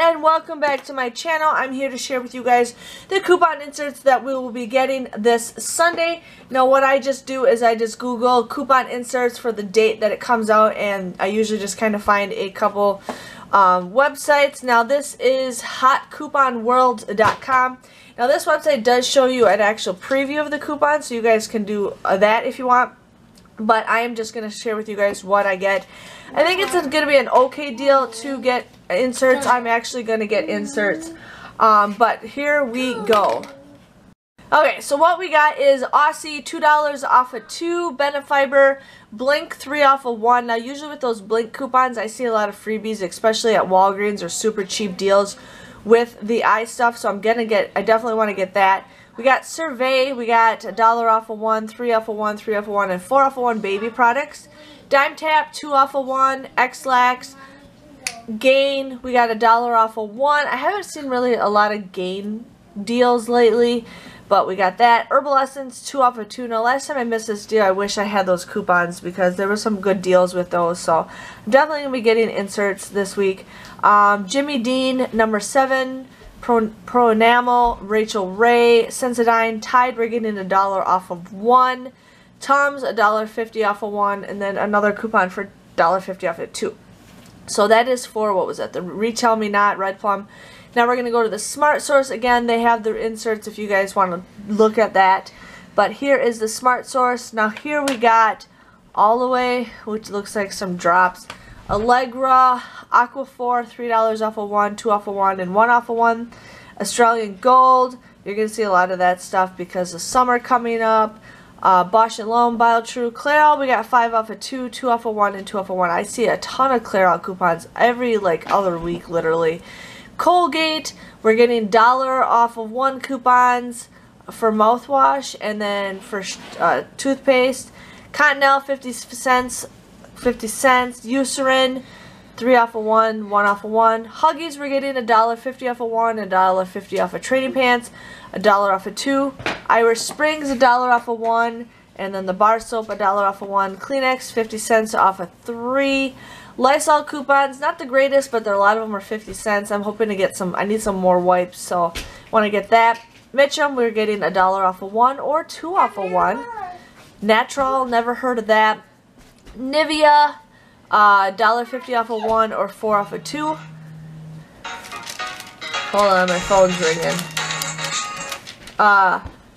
and welcome back to my channel. I'm here to share with you guys the coupon inserts that we will be getting this Sunday. Now what I just do is I just Google coupon inserts for the date that it comes out, and I usually just kind of find a couple websites. Now this is hotcouponworld.com. Now this website does show you an actual preview of the coupon, so you guys can do that if you want. But I am just going to share with you guys what I get. I think it's going to be an okay deal to get inserts. I'm actually going to get inserts. But here we go. Okay, so what we got is Aussie, $2 off of 2, Benefiber, Blink, 3 off of 1. Now usually with those Blink coupons, I see a lot of freebies, especially at Walgreens, or super cheap deals with the eye stuff. So I definitely want to get that. We got Survey, we got $1 off of 1, 3 off of 1, 3 off of 1, and 4 off of 1 baby products. Dime Tap, 2 off of 1, X-Lax, Gain, we got $1 off of 1. I haven't seen really a lot of Gain deals lately, but we got that. Herbal Essence, 2 off of 2. Now last time I missed this deal, I wish I had those coupons because there were some good deals with those, so I'm definitely going to be getting inserts this week. Jimmy Dean, number 7. Pro Enamel, Rachel Ray, Sensodyne, Tide, we're getting $1 off of 1. Tums, $1.50 off of 1, and then another coupon for $1.50 off of 2. So that is for, what was that, the Retail Me Not, Red Plum. Now we're going to go to the Smart Source. Again, they have their inserts if you guys want to look at that. But here is the Smart Source. Now here we got All the Way, which looks like some drops. Allegra, Aquaphor, $3 off of 1, 2 off of 1, and 1 off of 1. Australian Gold, you're going to see a lot of that stuff because of summer coming up. Bosch & Lomb, Biotrue, Clairol, we got 5 off of 2, 2 off of 1, and 2 off of 1. I see a ton of Clairol coupons every other week, literally. Colgate, we're getting $1 off of 1 coupons for mouthwash, and then for toothpaste. Cottonelle, 50 cents. Eucerin, 3 off of 1, 1 off of 1. Huggies, we're getting $1.50 off of 1, $1.50 off of Trading Pants, $1 off of 2. Irish Springs, $1 off of 1, and then the bar soap, $1 off of 1. Kleenex, 50 cents off of 3. Lysol coupons, not the greatest, but a lot of them are 50 cents. I'm hoping to get some. I need some more wipes, so want to get that. Mitchum, we're getting $1 off of 1 or 2 off of 1. Natural, never heard of that. Nivea, $1.50 off of 1 or 4 off of 2. Hold on, my phone's ringing.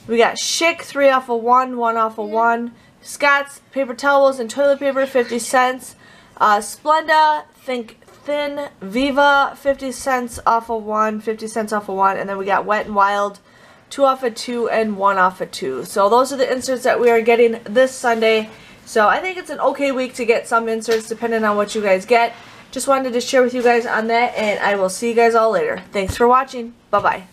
We got Schick, 3 off of 1, 1 off of 1. Scott's paper towels and toilet paper, 50 cents. Splenda, Think Thin, Viva, 50 cents off of 1, 50 cents off of 1. And then we got Wet n Wild, 2 off of 2 and 1 off of 2. So those are the inserts that we are getting this Sunday. So I think it's an okay week to get some inserts depending on what you guys get. Just wanted to share with you guys on that, and I will see you guys all later. Thanks for watching. Bye-bye.